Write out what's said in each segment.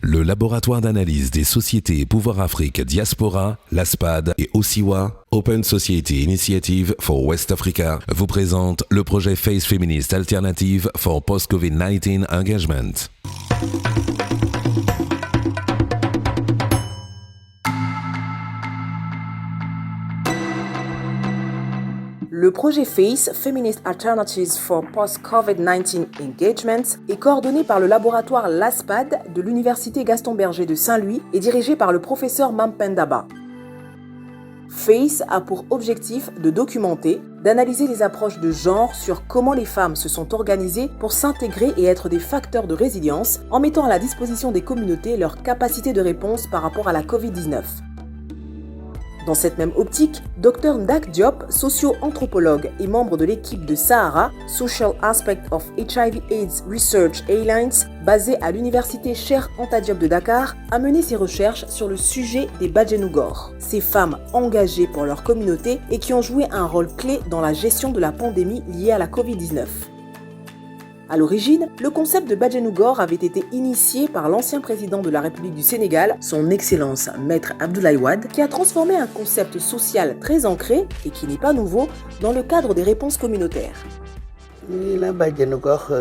Le laboratoire d'analyse des sociétés et pouvoir Afrique Diaspora, l'ASPAD et OSIWA, Open Society Initiative for West Africa, vous présente le projet Face Feminist Alternative for Post-COVID-19 Engagement. Le projet FACE, Feminist Alternatives for Post-COVID-19 Engagement, est coordonné par le laboratoire LASPAD de l'Université Gaston Berger de Saint-Louis et dirigé par le professeur Mampendaba. FACE a pour objectif de documenter, d'analyser les approches de genre sur comment les femmes se sont organisées pour s'intégrer et être des facteurs de résilience en mettant à la disposition des communautés leur capacité de réponse par rapport à la COVID-19. Dans cette même optique, Dr Ndak Diop, socio-anthropologue et membre de l'équipe de Sahara, Social Aspect of HIV/AIDS Research Alliance, basée à l'université Cheikh Anta Diop de Dakar, a mené ses recherches sur le sujet des Badjanougor, ces femmes engagées pour leur communauté et qui ont joué un rôle clé dans la gestion de la pandémie liée à la COVID-19. À l'origine, le concept de Badjanougor avait été initié par l'ancien président de la République du Sénégal, son Excellence Maître Abdoulaye Wade, qui a transformé un concept social très ancré et qui n'est pas nouveau dans le cadre des réponses communautaires. La Badjanougor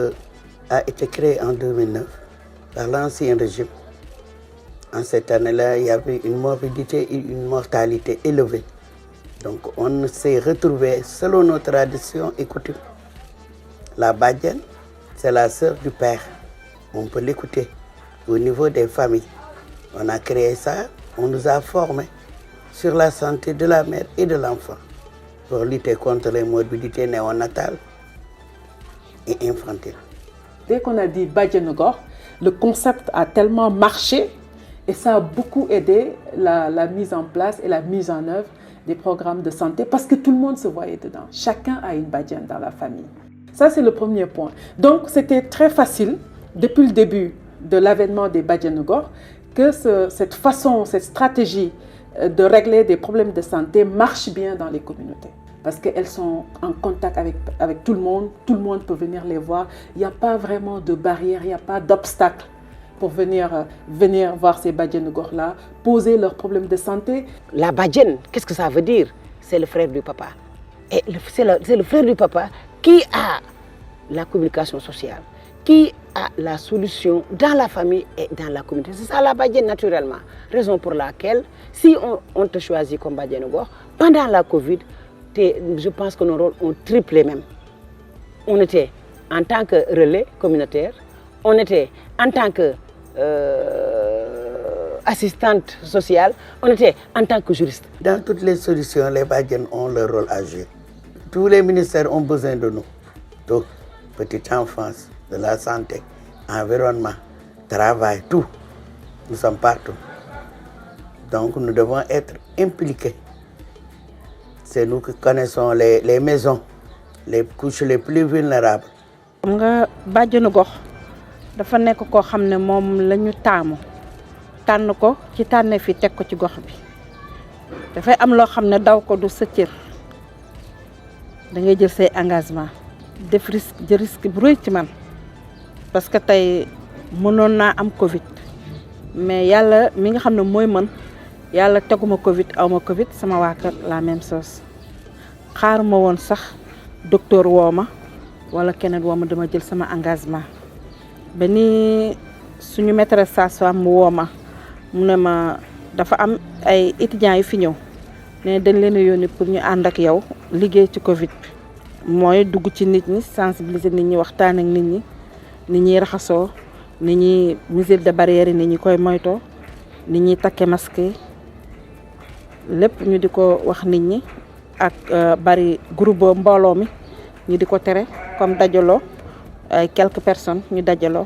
a été créé en 2009 par l'ancien régime. En cette année-là, il y avait une morbidité et une mortalité élevée. Donc on s'est retrouvé selon nos traditions et coutumes. La Badjan, c'est la sœur du père. On peut l'écouter au niveau des familles. On a créé ça, on nous a formés sur la santé de la mère et de l'enfant pour lutter contre les morbidités néonatales et infantiles. Dès qu'on a dit Badjanougor, le concept a tellement marché et ça a beaucoup aidé la mise en place et la mise en œuvre des programmes de santé parce que tout le monde se voyait dedans. Chacun a une Badjan dans la famille. Ça, c'est le premier point. Donc, c'était très facile, depuis le début de l'avènement des Badjanougor, que cette façon, cette stratégie de régler des problèmes de santé marche bien dans les communautés. Parce qu'elles sont en contact avec tout le monde peut venir les voir. Il n'y a pas vraiment de barrière, il n'y a pas d'obstacle pour venir voir ces Badjanougor-là, poser leurs problèmes de santé. La Badjan, qu'est-ce que ça veut dire? C'est le frère du papa. Et c'est le frère du papa qui a la communication sociale, qui a la solution dans la famille et dans la communauté. C'est ça la Badjan naturellement. Raison pour laquelle, si on te choisit comme Badjanougor, pendant la Covid, je pense que nos rôles ont triplé même. On était en tant que relais communautaire, on était en tant que assistante sociale, on était en tant que juriste. Dans toutes les solutions, les Badjan ont leur rôle à jouer. Tous les ministères ont besoin de nous. Donc, petite enfance, de la santé, environnement, travail, tout. Nous sommes partout. Donc, nous devons être impliqués. C'est nous qui connaissons les maisons, les couches les plus vulnérables. Badjanougor dafa nekk koo xam ne moom la ñu taamu tànn ko ci tànne fi teg ko ci gox bi dafay am loo xam ne daw ko du sa cër da ngay jël say engagement def risque bu rëy ci man parce que tey mënoon naa am Covid mais yàlla mi nga xam ne mooy mën yàlla teguma Covid awma Covid sama waa kër la même chose xaaruma woon sax docteur woo ma wala keneen woo ma dama jël sama engagement ba ni suñu maîtresse sage-femme mu woo ma mu ne ma dafa am ay étudiants yu fi ñëw ne dañ leen a yónni pour ñu ànd ak yow liggéey ci Covid bi mooy dugg ci nit ñi sensibiliser nit ñi waxtaan ak nit ñi raxasoo nit ñi mesure de barrière yi nit ñi koy moytoo nit ñi takke masque yi lépp ñu di ko wax nit ñi ak bari groupe mbooloo mi ñu di ko tere comme dajaloo ay quelques personnes ñu dajaloo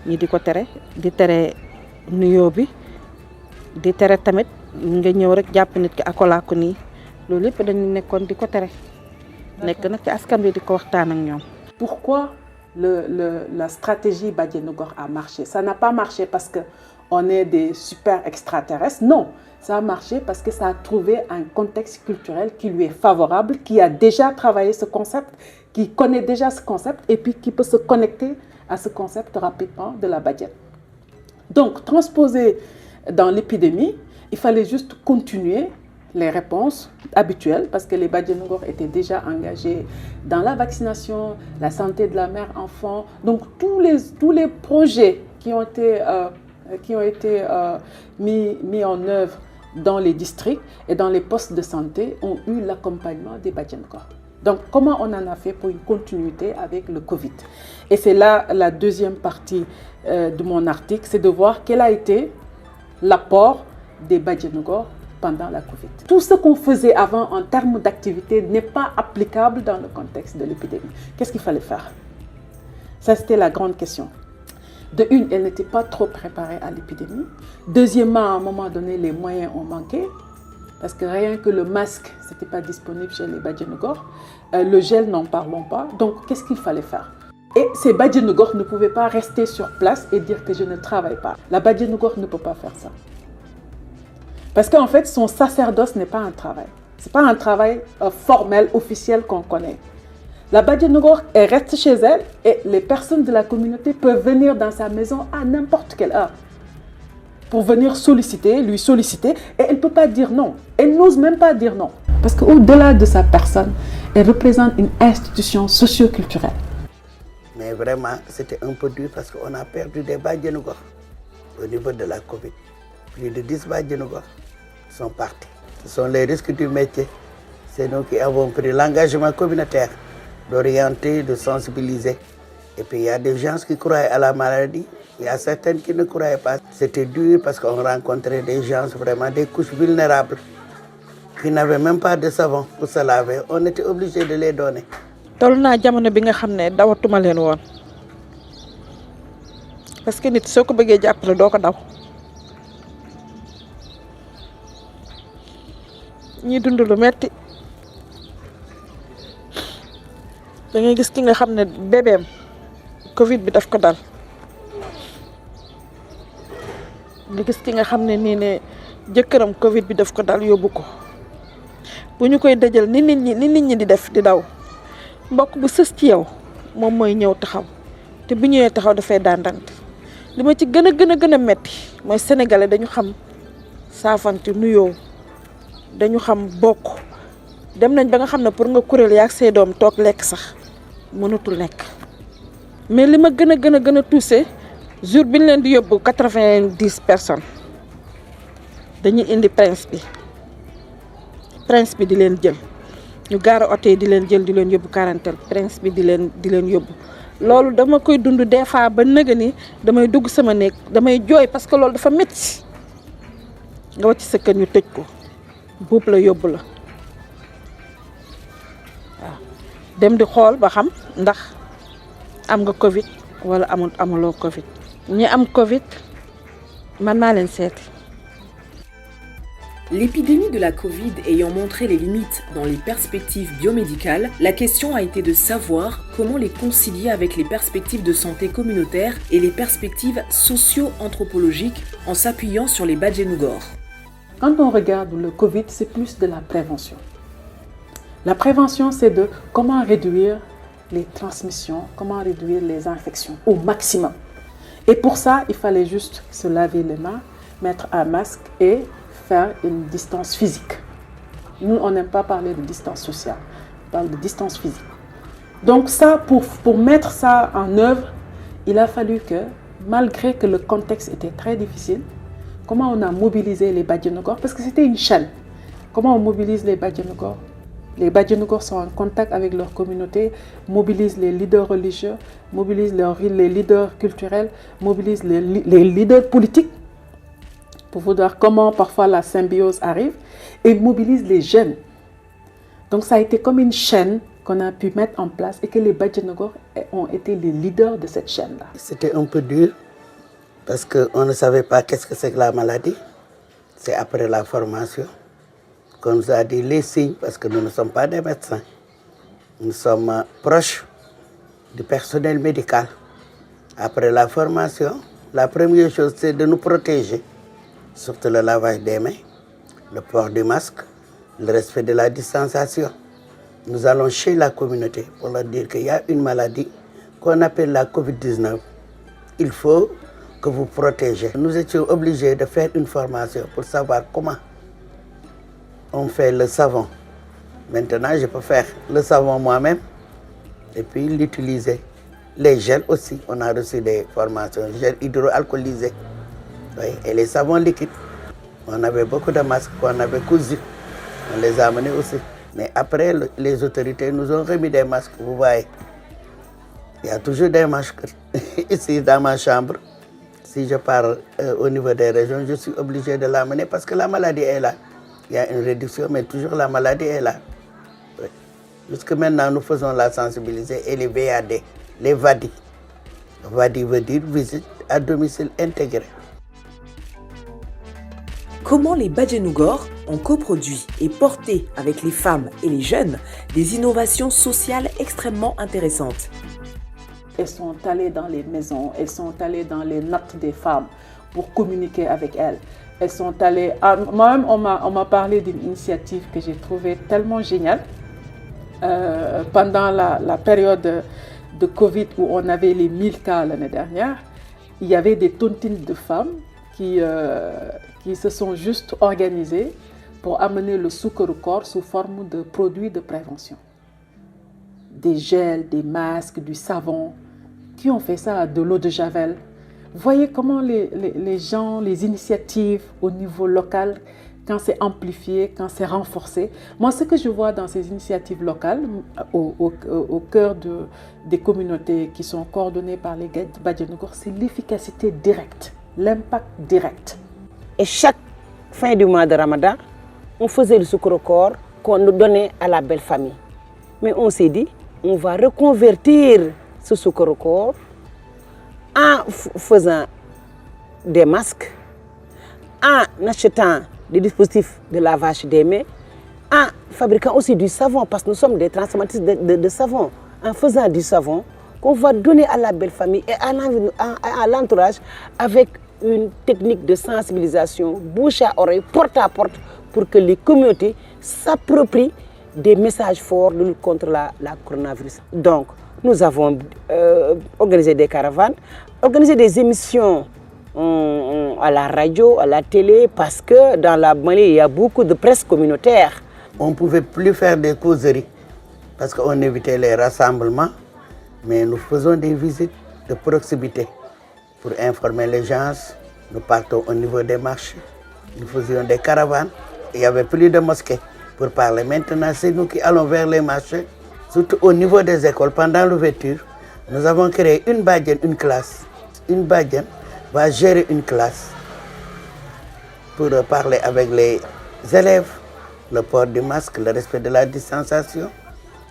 ñu di ko tere di tere nuyoo bi di tere tamit nga ñëw rek jàpp nit ki akolaaku nii loolu lépp dañu nekkoon di ko tere nekk nag ci askan bi di ko waxtaan ak ñoom. Pourquoi la stratégie Badjanougor a marché? Ça n'a pas marché parce qu'on est des super extraterrestres, non. Ça a marché parce que ça a trouvé un contexte culturel qui lui est favorable, qui a déjà travaillé ce concept, qui connaît déjà ce concept et puis qui peut se connecter à ce concept rapidement de la Badjan. Donc, transposé dans l'épidémie, il fallait juste continuer les réponses habituelles parce que les Badjanogor étaient déjà engagés dans la vaccination, la santé de la mère-enfant. Donc, tous les projets qui ont été mis en œuvre dans les districts et dans les postes de santé ont eu l'accompagnement des Badjanogor. Donc, comment on en a fait pour une continuité avec le Covid? Et c'est là la deuxième partie de mon article, c'est de voir quel a été l'apport des Badjanogor pendant la Covid. Tout ce qu'on faisait avant en termes d'activité n'est pas applicable dans le contexte de l'épidémie. Qu'est-ce qu'il fallait faire? Ça, c'était la grande question. De une, elle n'était pas trop préparée à l'épidémie. Deuxièmement, à un moment donné, les moyens ont manqué. Parce que rien que le masque, ce n'était pas disponible chez les Badjanogor. Le gel, n'en parlons pas. Donc, qu'est-ce qu'il fallait faire? Et ces Badjanogor ne pouvaient pas rester sur place et dire que je ne travaille pas. La Badjanogor ne peut pas faire ça. Parce qu'en fait, son sacerdoce n'est pas un travail. Ce n'est pas un travail formel, officiel qu'on connaît. La Badjanogor, elle reste chez elle et les personnes de la communauté peuvent venir dans sa maison à n'importe quelle heure pour venir lui solliciter, et elle ne peut pas dire non. Elle n'ose même pas dire non. Parce qu'au-delà de sa personne, elle représente une institution socio-culturelle. Mais vraiment, c'était un peu dur parce qu'on a perdu des Badjanogor au niveau de la Covid. Plus de 10 Badjanogor sont partis. Ce sont les risques du métier. C'est nous qui avons pris l'engagement communautaire d'orienter, de sensibiliser. Et puis il y a des gens qui croient à la maladie, il y a certaines qui ne croyaient pas. C'était dur parce qu'on rencontrait des gens, vraiment des couches vulnérables, qui n'avaient même pas de savon pour se laver. On était obligé de les donner. toll naa jamono bi nga xam ne dawatuma leen woon parce que nit soo ko bëggee jàppale doo ko daw ñi dund lu metti da ngay gis ki nga xam ne bébéem Covid bi daf ko dal nga gis ki nga xam ne nii ne jëkkëram Covid bi daf ko dal yóbbu ko bu ñu koy dëjal ni nit ñi di def di daw mbokk bu sës ci yow moom mooy ñëw taxaw te bu ñëwee taxaw dafay dandante li ma ci gën a metti mooy sénégalais dañu xam saafante nuyoo dañu xam bokk dem nañ ba nga xam ne pour nga kuréel yaak say doom toog lekk sax mënatul nekk mais li ma gën a touché jour bi ñu leen di yóbbu 90 personnes dañuy indi prince bi di leen jël ñu gaara oto yi di leen jël di leen yóbbu quarantaine prince bi di leen yóbbu loolu dama koy dund des fois ba nëga ni damay dugg sama néeg damay jooy parce que loolu dafa métti nga wàcc sa kër ñu tëj ko buub la yóbbu la waaw dem di xool ba xam ndax am nga Covid wala amuloo Covid ñi am Covid man maa leen seeti. L'épidémie de la Covid ayant montré les limites dans les perspectives biomédicales, la question a été de savoir comment les concilier avec les perspectives de santé communautaire et les perspectives socio-anthropologiques en s'appuyant sur les Badjanogor. Quand on regarde le Covid, c'est plus de la prévention. La prévention, c'est de comment réduire les transmissions, comment réduire les infections au maximum. Et pour ça, il fallait juste se laver les mains, mettre un masque et faire une distance physique. Nous, on n'aime pas parler de distance sociale, on parle de distance physique. Donc ça, pour mettre ça en œuvre, il a fallu que, malgré que le contexte était très difficile, comment on a mobilisé les Badjanogor, parce que c'était une chaîne. Comment on mobilise les Badjanogor? Les Badjanogor sont en contact avec leur communauté, mobilisent les leaders religieux, mobilisent les leaders culturels, mobilisent les leaders politiques, pour voir comment parfois la symbiose arrive, et mobilise les jeunes. Donc ça a été comme une chaîne qu'on a pu mettre en place et que les Badjanogor ont été les leaders de cette chaîne-là. C'était un peu dur parce qu'on ne savait pas qu'est-ce que c'est que la maladie. C'est après la formation qu'on nous a dit les signes, parce que nous ne sommes pas des médecins. Nous sommes proches du personnel médical. Après la formation, la première chose, c'est de nous protéger. Surtout le lavage des mains, le port du masque, le respect de la distanciation. Nous allons chez la communauté pour leur dire qu'il y a une maladie qu'on appelle la Covid-19. Il faut que vous protégez. Nous étions obligés de faire une formation pour savoir comment on fait le savon. Maintenant, je peux faire le savon moi-même et puis l'utiliser. Les gels aussi, on a reçu des formations, gels hydroalcoolisés, oui, et les savons liquides. On avait beaucoup de masques qu'on avait cousus, on les a amenés aussi. Mais après, les autorités nous ont remis des masques, vous voyez. Il y a toujours des masques ici dans ma chambre. Si je pars au niveau des régions, je suis obligé de l'amener parce que la maladie est là. Il y a une réduction, mais toujours la maladie est là. Oui. Jusque maintenant, nous faisons la sensibiliser et les VAD, les VADI. VADI veut dire visite à domicile intégré. Comment les Badjanougor ont coproduit et porté avec les femmes et les jeunes des innovations sociales extrêmement intéressantes. Elles sont allées dans les maisons, elles sont allées dans les nattes des femmes pour communiquer avec elles. Elles sont allées... Moi-même, on m'a parlé d'une initiative que j'ai trouvée tellement géniale. Pendant la période de Covid où on avait les 1000 cas l'année dernière, il y avait des tontines de femmes qui se sont juste organisées pour amener le sucre au corps sous forme de produits de prévention. Des gels, des masques, du savon, qui ont fait ça, de l'eau de javel. Vous voyez comment les gens, les initiatives au niveau local, quand c'est amplifié, quand c'est renforcé. Moi, ce que je vois dans ces initiatives locales, au cœur des communautés qui sont coordonnées par les Badjanougor, c'est l'efficacité directe, l'impact direct. Et chaque fin du mois de Ramadan, on faisait le sucre au corps qu'on nous donnait à la belle famille. Mais on s'est dit, on va reconvertir ce sucre au corps en faisant des masques, en achetant des dispositifs de lavage des mains, en fabriquant aussi du savon, parce que nous sommes des transformatrices de savon, en faisant du savon qu'on va donner à la belle famille et à l'entourage avec une technique de sensibilisation, bouche à oreille, porte à porte, pour que les communautés s'approprient des messages forts de lutte contre la coronavirus. Donc, nous avons organisé des caravanes, organisé des émissions à la radio, à la télé, parce que dans la Mali, il y a beaucoup de presse communautaire. On ne pouvait plus faire des causeries parce qu'on évitait les rassemblements, mais nous faisons des visites de proximité pour informer les gens. Nous partons au niveau des marchés, nous faisions des caravanes. Il n'y avait plus de mosquées pour parler. Maintenant, c'est nous qui allons vers les marchés, surtout au niveau des écoles. Pendant l'ouverture, nous avons créé une badjane, une classe. Une badjane va gérer une classe pour parler avec les élèves, le port du masque, le respect de la distanciation,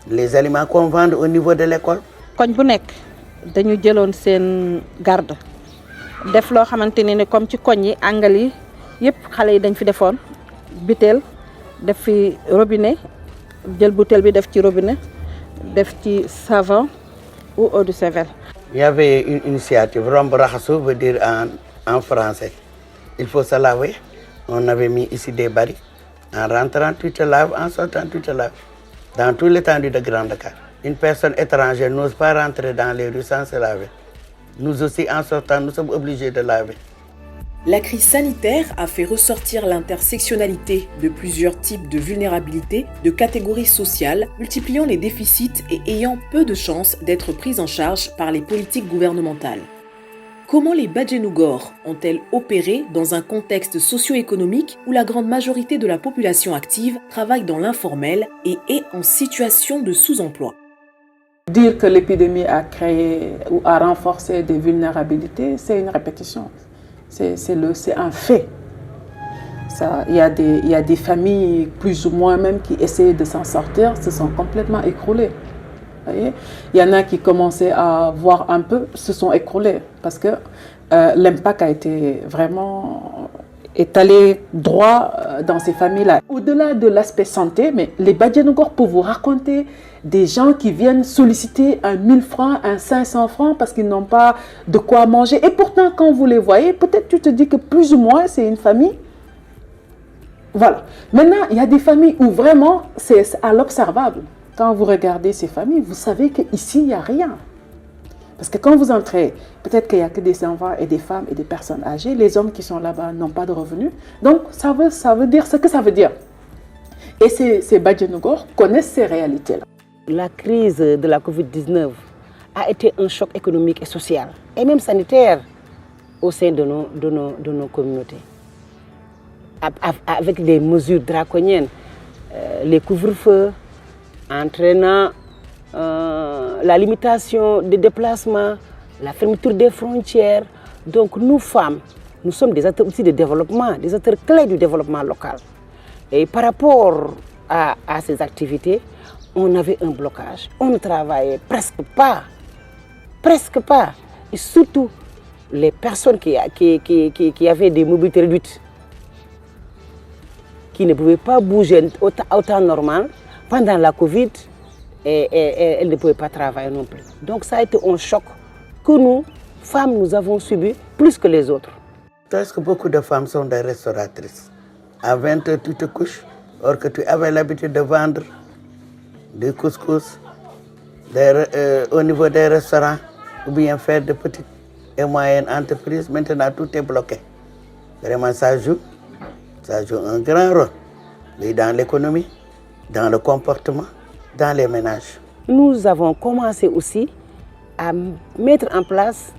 les aliments qu'on vend au niveau de l'école. koñ bu nekk dañu jëloon seen garde def loo xamante ne comme ci koñ yi àngal yi yëpp xale yi dañ fi defoon butéel def fi robinet jël butéel bi def ci robinet def ci savon ou eau de javel. Il y avait une initiative, Romb Raxasu veut dire en français. Il faut se laver. On avait mis ici des barils. En rentrant, tu te laves, en sortant, tu te laves. Dans tout l'étendue de Grand Dakar. Une personne étrangère n'ose pas rentrer dans les rues sans se laver. Nous aussi, en sortant, nous sommes obligés de laver. La crise sanitaire a fait ressortir l'intersectionnalité de plusieurs types de vulnérabilités, de catégories sociales, multipliant les déficits et ayant peu de chances d'être prises en charge par les politiques gouvernementales. Comment les Badjanougor ont-elles opéré dans un contexte socio-économique où la grande majorité de la population active travaille dans l'informel et est en situation de sous-emploi? Dire que l'épidémie a créé ou a renforcé des vulnérabilités, c'est une répétition. C'est un fait. Il y a des familles, plus ou moins même, qui essaient de s'en sortir, se sont complètement écroulées. Voyez, il y en a qui commençaient à voir un peu, se sont écroulés, parce que l'impact a été vraiment étalé droit dans ces familles-là. Au-delà de l'aspect santé, mais les Badjanougor peuvent vous raconter des gens qui viennent solliciter un 1000 francs, un 500 francs parce qu'ils n'ont pas de quoi manger. Et pourtant, quand vous les voyez, peut-être tu te dis que plus ou moins, c'est une famille. Voilà. Maintenant, il y a des familles où vraiment, c'est à l'observable. Quand vous regardez ces familles, vous savez qu'ici, il n'y a rien. Parce que quand vous entrez, peut-être qu'il n'y a que des enfants et des femmes et des personnes âgées. Les hommes qui sont là-bas n'ont pas de revenus. Donc, ça veut dire ce que ça veut dire. Et ces Badjanogor connaissent ces réalités-là. La crise de la Covid-19 a été un choc économique et social, et même sanitaire, au sein de nos communautés. Avec des mesures draconiennes, les couvre-feux entraînant la limitation des déplacements, la fermeture des frontières. Donc nous femmes, nous sommes des acteurs aussi de développement, des acteurs clés du développement local. Et par rapport à ces activités, on avait un blocage. On ne travaillait presque pas. Et surtout, les personnes qui avaient des mobilités réduites, qui ne pouvaient pas bouger au temps normal, pendant la Covid, et elles ne pouvaient pas travailler non plus. Donc ça a été un choc que nous, femmes, nous avons subi plus que les autres. Parce que beaucoup de femmes sont des restauratrices. À 20h, tu te couches, or que tu avais l'habitude de vendre des couscous au niveau des restaurants, ou bien faire de petites et moyennes entreprises. Maintenant, tout est bloqué. Vraiment, ça joue un grand rôle. Et dans l'économie, dans le comportement, dans les ménages. Nous avons commencé aussi à mettre en place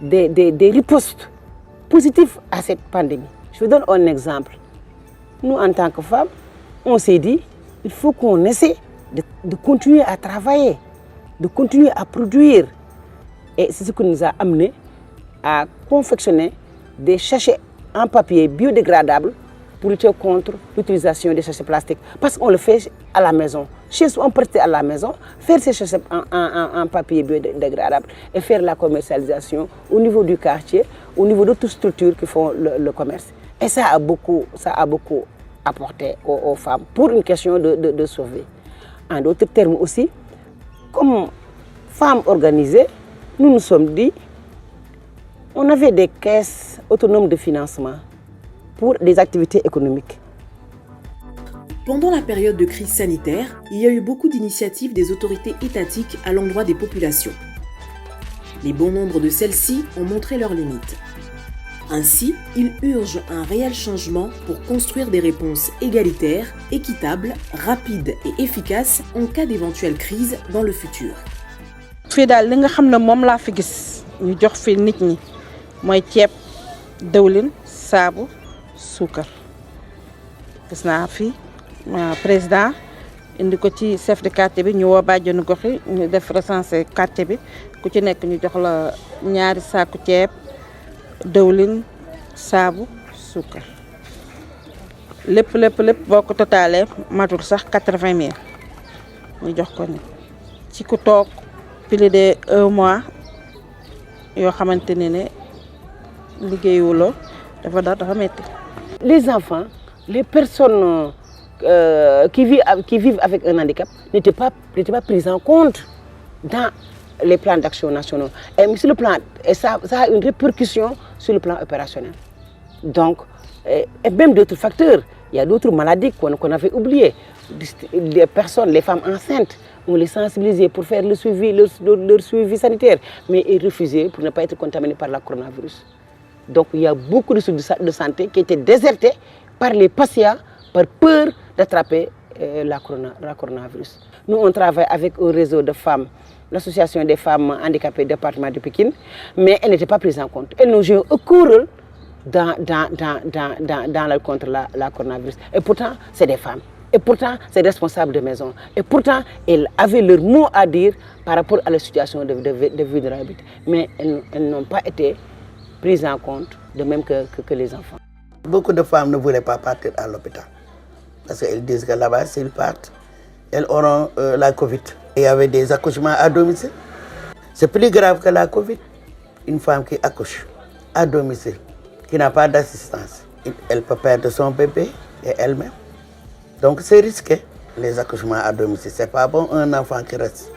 des ripostes positives à cette pandémie. Je vous donne un exemple. Nous, en tant que femmes, on s'est dit il faut qu'on essaie de continuer à travailler, de continuer à produire. Et c'est ce qui nous a amené à confectionner des sachets en papier biodégradable pour lutter contre l'utilisation des sachets plastiques. Parce qu'on le fait à la maison. Chez soi, on peut rester à la maison, faire ces sachets en papier biodégradable et faire la commercialisation au niveau du quartier, au niveau d'autres structures qui font le commerce. Et ça a beaucoup apporté aux femmes pour une question de survie. En d'autres termes aussi, comme femmes organisées, nous nous sommes dit, on avait des caisses autonomes de financement pour des activités économiques. Pendant la période de crise sanitaire, il y a eu beaucoup d'initiatives des autorités étatiques à l'endroit des populations. Les bon nombre de celles-ci ont montré leurs limites. Ainsi, il urge un réel changement pour construire des réponses égalitaires, équitables, rapides et efficaces en cas d'éventuelle crise dans le futur. fii daal li nga xam ne moom laa fi gis ñu jox fi nit ñi mooy ceeb dëwlin saabu suukar gis naa fi président indi ko ci chef de quartier bi ñu woo bàjjenu gox yi ñu def recensé quartier bi ku ci nekk ñu jox la ñaari saaku ceeb dëwlin saabu suukar lépp boo ko totalee matul sax 80 000 ñu jox ko ni ci ku toog plus de 1 mois yoo xamante ne liggéeyuloo dafa metti. Les enfants, les personnes qui vivent avec un handicap n'étaient pas prises en compte dans les plans d'action nationaux. Et sur le plan, et ça a une répercussion sur le plan opérationnel. Donc, et même d'autres facteurs, il y a d'autres maladies qu'on avait oubliées. Les personnes, les femmes enceintes, on les sensibilisait pour faire leur suivi sanitaire, mais ils refusaient pour ne pas être contaminés par le coronavirus. Donc il y a beaucoup de structures de santé qui étaient désertées par les patients par peur d'attraper le coronavirus. Nous, on travaille avec un réseau de femmes, l'association des femmes handicapées du département de Pékin, mais elles n'étaient pas prises en compte. Elles n'ont joué aucun rôle dans la lutte contre la coronavirus. Et pourtant, c'est des femmes. Et pourtant, c'est des responsables de maison. Et pourtant, elles avaient leur mot à dire par rapport à la situation de vulnérabilité. Mais elles n'ont pas été prises en compte, de même que les enfants. Beaucoup de femmes ne voulaient pas partir à l'hôpital. Parce qu'elles disent que là-bas, s'ils partent, elles auront la Covid. Et il y avait des accouchements à domicile. C'est plus grave que la Covid. Une femme qui accouche à domicile, qui n'a pas d'assistance, elle peut perdre son bébé et elle-même. Donc c'est risqué, les accouchements à domicile. C'est pas bon un enfant qui reste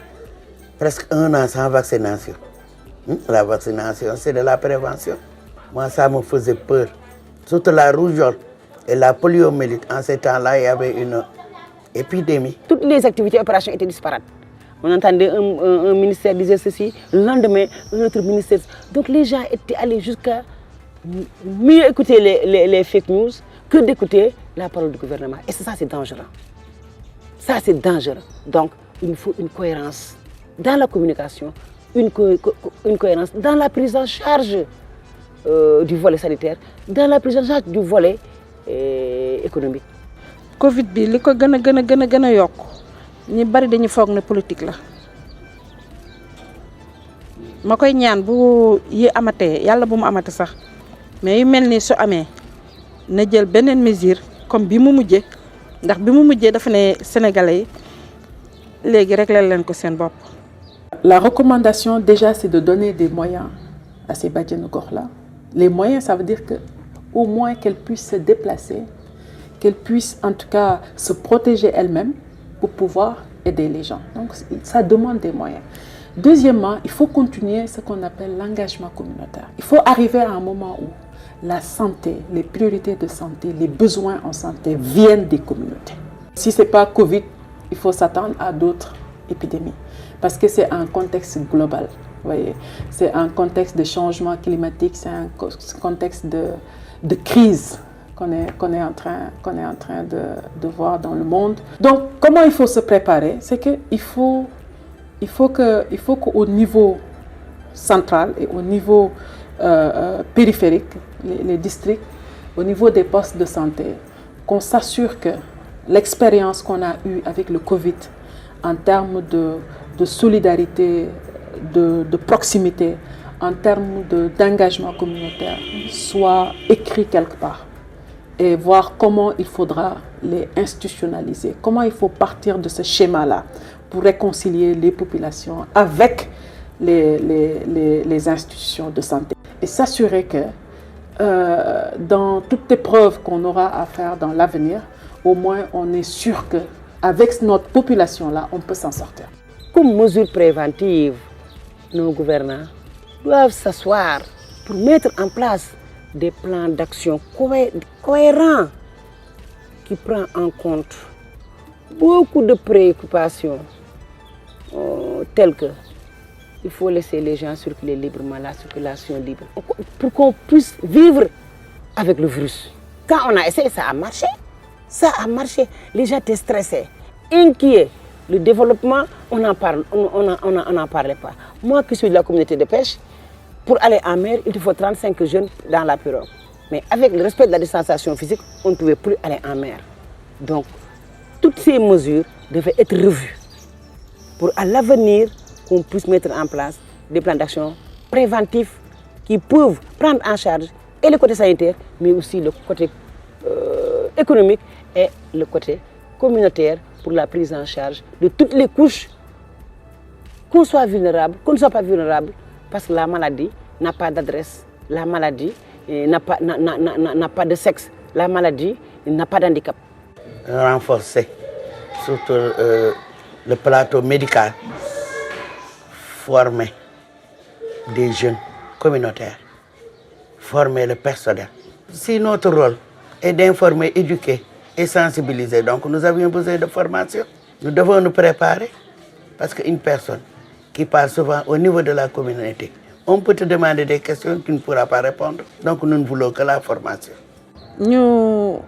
presque 1 an sans vaccination. La vaccination, c'est de la prévention. Moi, ça me faisait peur. Surtout la rougeole et la poliomyélite. En ces temps-là, il y avait une épidémie. Toutes les activités et opérations étaient disparates. On entendait un ministère disait ceci, le lendemain, un autre ministère. Donc les gens étaient allés jusqu'à mieux écouter les fake news que d'écouter la parole du gouvernement. Et ça, c'est dangereux. Ça, c'est dangereux. Donc, il nous faut une cohérence dans la communication, une cohérence dans la prise en charge du volet sanitaire, dans la prise en charge du volet économique. Covid bi li ko gën a yokk ñi bari dañu foog ne politique la ma koy ñaan bu yi amatee yàlla bu mu amati sax mais yu mel ni su amee na jël beneen mesure comme bi mu mujjee ndax bi mu mujjee dafa ne Sénégalais yi léegi réglé leen ko seen bopp. La recommandation déjà c'est de donner des moyens à ces bajenu gox là. Les moyens ça veut dire que au moins qu'elles puissent se déplacer, qu'elles puissent en tout cas se protéger elles-mêmes pour pouvoir aider les gens. Donc ça demande des moyens. Deuxièmement, il faut continuer ce qu'on appelle l'engagement communautaire. Il faut arriver à un moment où la santé, les priorités de santé, les besoins en santé viennent des communautés. Si ce n'est pas Covid, il faut s'attendre à d'autres épidémies parce que c'est un contexte global. Vous voyez, c'est un contexte de changement climatique, c'est un contexte de crise qu'on est en train de voir dans le monde. Donc, comment il faut se préparer? C'est qu'il faut qu'au niveau central et au niveau périphérique, les districts, au niveau des postes de santé, qu'on s'assure que l'expérience qu'on a eue avec le Covid en termes de solidarité, de proximité, en termes d'engagement communautaire, soit écrit quelque part. Et voir comment il faudra les institutionnaliser, comment il faut partir de ce schéma-là pour réconcilier les populations avec les institutions de santé. Et s'assurer que dans toutes les preuves qu'on aura à faire dans l'avenir, au moins on est sûr qu'avec notre population-là, on peut s'en sortir. Comme mesure préventive, nos gouvernants doivent s'asseoir pour mettre en place des plans d'action cohérents qui prennent en compte beaucoup de préoccupations telles que il faut laisser les gens circuler librement, la circulation libre, pour qu'on puisse vivre avec le virus. Quand on a essayé, ça a marché. Ça a marché. Les gens étaient stressés, inquiets. Le développement, on n'en parlait pas. Moi qui suis de la communauté de pêche, pour aller en mer, il faut 35 jeunes dans la pirogue. Mais avec le respect de la distanciation physique, on ne pouvait plus aller en mer. Donc, toutes ces mesures devaient être revues pour à l'avenir qu'on puisse mettre en place des plans d'action préventifs qui peuvent prendre en charge et le côté sanitaire, mais aussi le côté économique et le côté communautaire pour la prise en charge de toutes les couches, qu'on soit vulnérable, qu'on ne soit pas vulnérable, parce que la maladie n'a pas d'adresse, la maladie n'a pas de sexe, la maladie n'a pas d'handicap. Renforcer surtout le plateau médical, former des jeunes communautaires, former le personnel. Si notre rôle est d'informer, éduquer et sensibiliser, donc nous avions besoin de formation. Nous devons nous préparer parce qu'une personne qui parle souvent au niveau de la communauté, on peut te demander des questions que tu ne pourras pas répondre. Donc nous ne voulons que la formation. Nous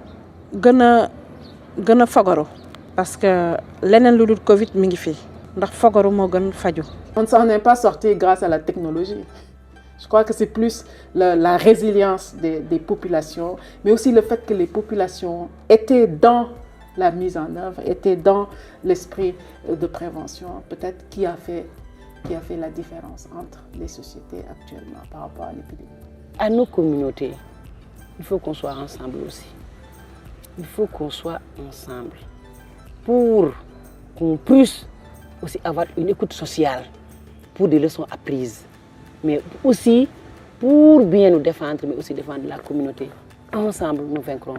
gën a fagaru parce que leneen lu dul Covid mi ngi fi ndax fagaru moo gën faju. On ne s'en est pas sorti grâce à la technologie. Je crois que c'est plus la résilience des populations, mais aussi le fait que les populations étaient dans la mise en œuvre, étaient dans l'esprit de prévention, peut-être qui a fait la différence entre les sociétés actuellement par rapport à l'épidémie. À nos communautés, il faut qu'on soit ensemble aussi. Il faut qu'on soit ensemble pour qu'on puisse aussi avoir une écoute sociale pour des leçons apprises, mais aussi pour bien nous défendre, mais aussi défendre la communauté. Ensemble, nous vaincrons